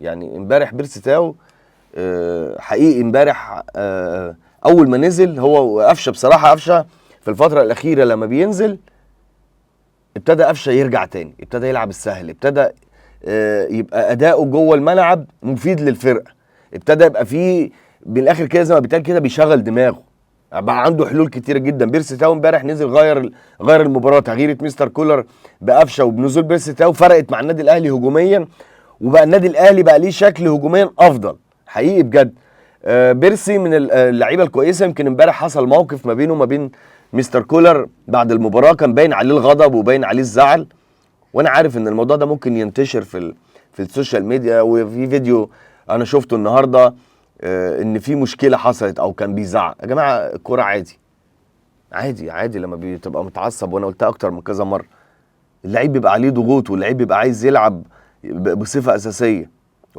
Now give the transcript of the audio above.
يعني امبارح بيرسي تاو حقيقي امبارح اول ما نزل هو وقفشه، بصراحه قفشه في الفتره الاخيره لما بينزل ابتدى قفشه يرجع تاني، ابتدى يلعب السهل، ابتدى يبقى اداؤه جوه الملعب مفيد للفرقه، ابتدى يبقى فيه بالاخر كده زي ما بيتقال كده بيشغل دماغه، بقى عنده حلول كتيره جدا. بيرسي تاو امبارح نزل غير المباراه، تغييره مستر كولر بقفشه وبنزول بيرسي تاو فرقت مع النادي الاهلي هجوميا، وبقى النادي الاهلي بقى ليه شكل هجوميا افضل حقيقي بجد. بيرسي من اللعيبه الكويسه. يمكن امبارح حصل موقف ما بينه وما بين مستر كولر بعد المباراه، كان باين عليه الغضب وباين عليه الزعل، وانا عارف ان الموضوع ده ممكن ينتشر في السوشيال ميديا، وفي فيديو انا شفته النهارده ان في مشكله حصلت او كان بيزعق. يا جماعه الكوره عادي عادي عادي لما بتبقى متعصب، وانا قلتها اكتر من كذا مره، اللعيب بيبقى عليه ضغوط واللعيب بيبقى عايز يلعب بصفه اساسيه.